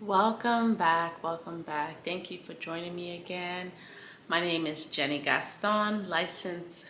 Welcome back, welcome back. Thank you for joining me again. My name is Jenny Gaston, licensed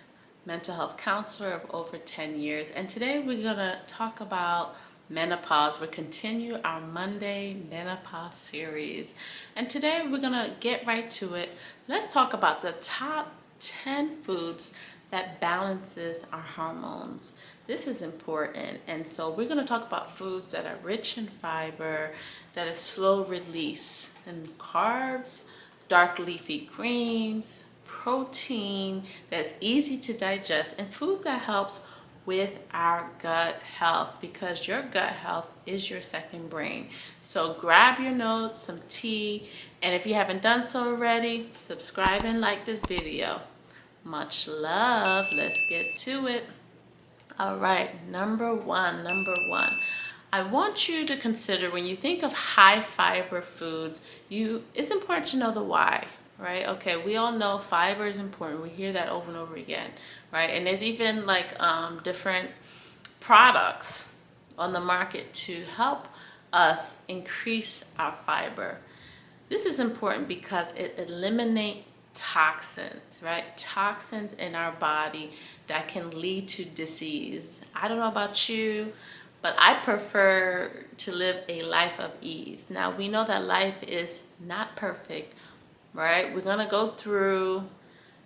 mental health counselor of over 10 years. And today we're gonna talk about menopause. We'll continue our Monday menopause series. And today we're gonna get right to it. Let's talk about the top 10 foods that balances our hormones. This is important, and so we're going to talk about foods that are rich in fiber, that are slow release, and carbs, dark leafy greens, protein that's easy to digest, and foods that helps with our gut health, because your gut health is your second brain. So grab your notes, some tea, and if you haven't done so already, subscribe and like this video. Much love. Let's get to it. All right, number one. I want you to consider, when you think of high fiber foods, it's important to know the why, right? Okay, we all know fiber is important. We hear that over and over again, right? And there's even like different products on the market to help us increase our fiber. This is important because it eliminates toxins, right? Toxins in our body that can lead to disease. I don't know about you, but I prefer to live a life of ease. Now, we know that life is not perfect, right? We're gonna go through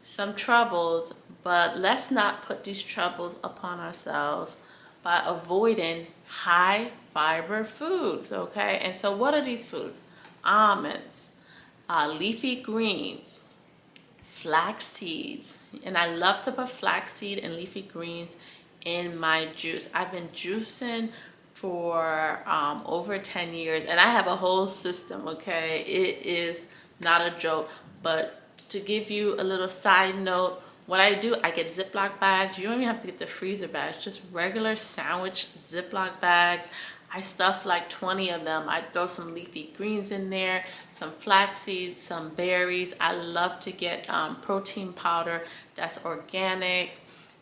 some troubles, but let's not put these troubles upon ourselves by avoiding high fiber foods, okay? And so what are these foods? Almonds, leafy greens, flax seeds, and I love to put flaxseed and leafy greens in my juice. I've been juicing for over 10 years, and I have a whole system, okay? It is not a joke. But to give you a little side note, what I do, I get Ziploc bags. You don't even have to get the freezer bags, just regular sandwich Ziploc bags. I stuff like 20 of them. I throw some leafy greens in there, some flax seeds, some berries. I love to get protein powder that's organic,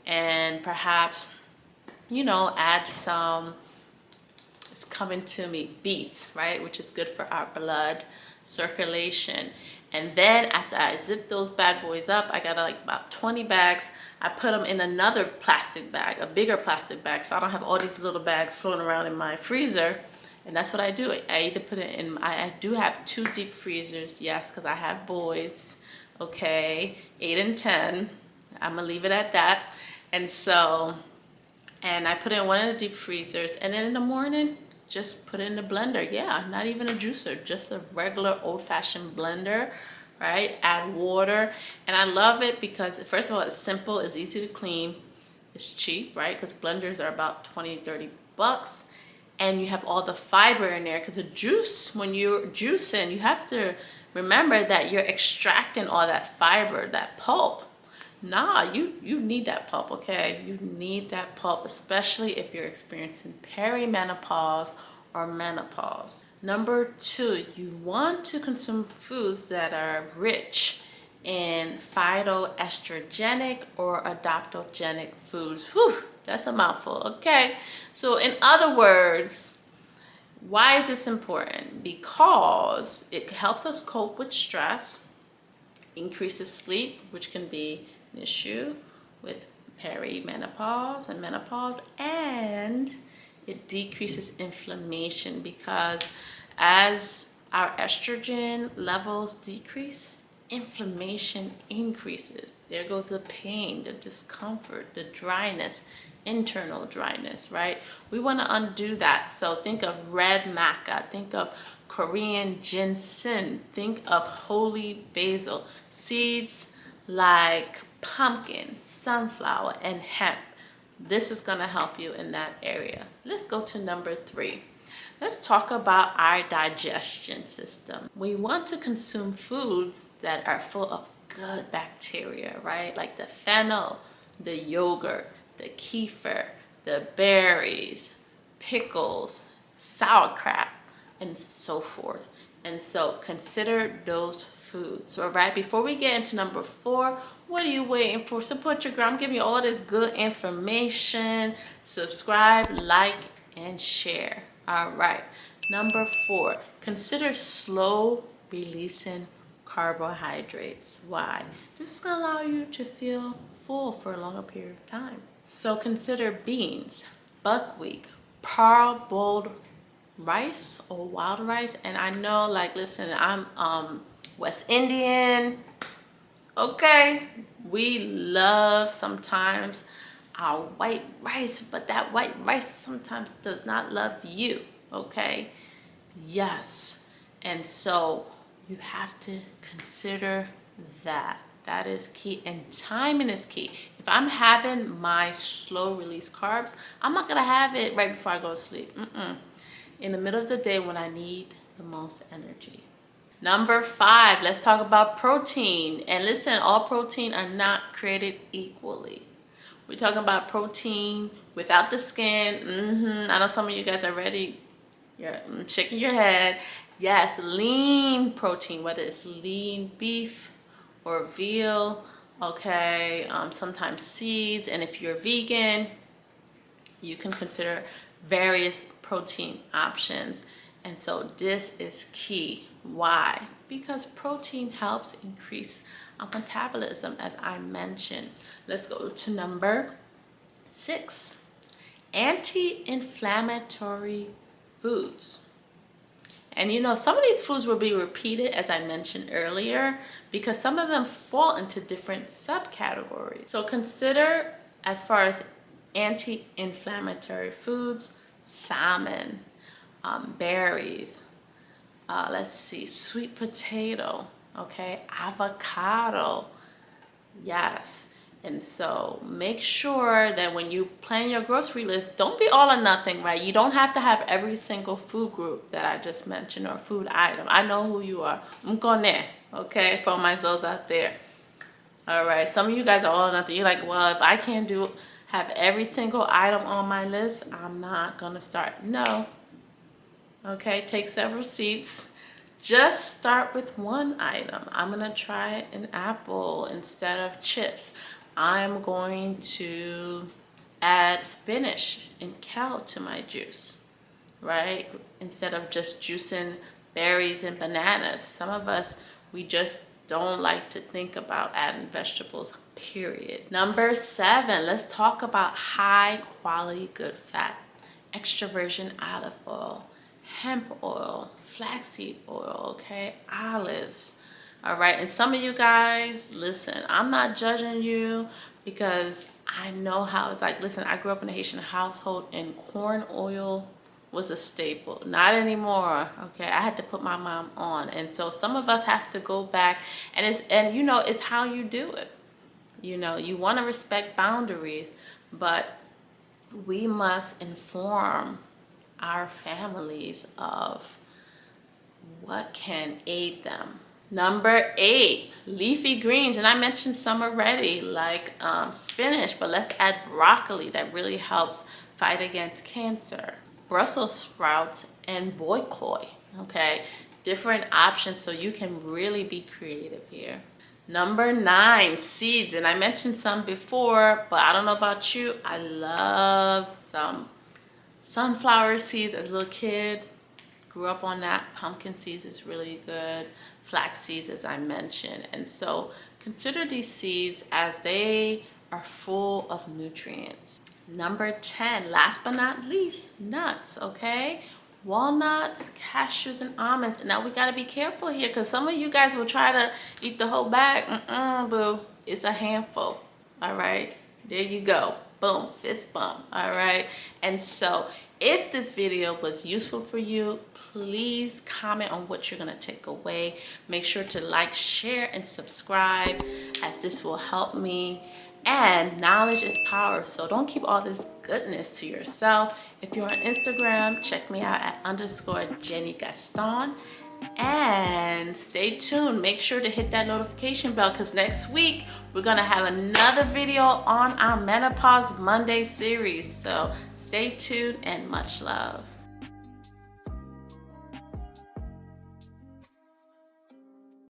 and perhaps, add some, it's coming to me, beets, right? Which is good for our blood circulation. And then after I zip those bad boys up, I got like about 20 bags. I put them in another plastic bag, a bigger plastic bag, so I don't have all these little bags floating around in my freezer. And that's what I do. I either put it in, I do have 2 deep freezers, yes, because I have boys, okay, 8 and 10. I'm gonna leave it at that. And so, and I put it in one of the deep freezers, and then in the morning, just put it in the blender. Yeah, not even a juicer, just a regular old-fashioned blender, right? Add water. And I love it because, first of all, it's simple, it's easy to clean, it's cheap, right? Because blenders are about 20-30 bucks, and you have all the fiber in there. Because a juice, when you're juicing, you have to remember that you're extracting all that fiber, that pulp. Nah, you need that pulp, okay? You need that pulp, especially if you're experiencing perimenopause or menopause. Number 2, you want to consume foods that are rich in phytoestrogenic or adaptogenic foods. Whew, that's a mouthful, okay? So in other words, why is this important? Because it helps us cope with stress, increases sleep, which can be an issue with perimenopause and menopause, and it decreases inflammation, because as our estrogen levels decrease, inflammation increases. There goes the pain, the discomfort, the dryness, internal dryness, right? We want to undo that. So think of red maca, think of Korean ginseng, think of holy basil, seeds like pumpkin, sunflower, and hemp. This is going to help you in that area. Let's go to number 3. Let's talk about our digestion system. We want to consume foods that are full of good bacteria, right? Like the fennel, the yogurt, the kefir, the berries, pickles, sauerkraut, and so forth. And so consider those foods. All right, before we get into number 4, what are you waiting for? Support your girl. I'm giving you all this good information. Subscribe, like, and share. All right, Number 4, consider slow releasing carbohydrates. Why? This is going to allow you to feel full for a longer period of time. So consider beans, buckwheat, parboiled rice or wild rice. And I know, like, listen, I'm West Indian. Okay, we love sometimes our white rice, but that white rice sometimes does not love you. Okay, yes. And so you have to consider that. That is key, and timing is key. If I'm having my slow release carbs, I'm not gonna have it right before I go to sleep. In the middle of the day when I need the most energy. Number 5, let's talk about protein. And listen, all protein are not created equally. We're talking about protein without the skin. I know some of you guys are ready. You're shaking your head. Yes, lean protein, whether it's lean beef or veal, okay, sometimes seeds. And if you're vegan, you can consider various protein options. And so this is key. Why? Because protein helps increase our metabolism, as I mentioned. Let's go to number 6, anti-inflammatory foods. And you know, some of these foods will be repeated, as I mentioned earlier, because some of them fall into different subcategories. So consider, as far as anti-inflammatory foods, salmon, berries, let's see, sweet potato, okay, avocado, yes. And so make sure that when you plan your grocery list, don't be all or nothing, right? You don't have to have every single food group that I just mentioned or food item. I know who you are. M'kone, okay, for my souls out there. All right, some of you guys are all or nothing. You're like, well, if I can't have every single item on my list, I'm not gonna start. No. Okay, take several seats. Just start with one item. I'm gonna try an apple instead of chips. I'm going to add spinach and kale to my juice, right? Instead of just juicing berries and bananas. Some of us, we just don't like to think about adding vegetables, period. Number 7, let's talk about high quality good fat. Extra virgin olive oil, hemp oil, flaxseed oil, okay, olives. All right, and some of you guys, listen, I'm not judging you because I know how it's like. Listen, I grew up in a Haitian household and corn oil was a staple. Not anymore, okay? I had to put my mom on. And so some of us have to go back, and you know, it's how you do it. You know, you want to respect boundaries, but we must inform our families of what can aid them. Number 8, leafy greens. And I mentioned some already, like spinach, but let's add broccoli. That really helps fight against cancer. Brussels sprouts and boi koi, okay? Different options so you can really be creative here. Number 9, seeds. And I mentioned some before, but I don't know about you. I love some sunflower seeds as a little kid. Grew up on that. Pumpkin seeds is really good. Flax seeds, as I mentioned. And so consider these seeds as they are full of nutrients. Number 10, last but not least, nuts, okay? Walnuts, cashews, and almonds. And now we gotta be careful here because some of you guys will try to eat the whole bag. Boo, it's a handful, all right? There you go. Boom, fist bump, all right? And so if this video was useful for you, please comment on what you're gonna take away. Make sure to like, share, and subscribe, as this will help me. And knowledge is power, so don't keep all this goodness to yourself. If you're on Instagram, check me out at _Jenny Gaston. And stay tuned. Make sure to hit that notification bell because next week we're gonna have another video on our Menopause Monday series. So stay tuned and much love.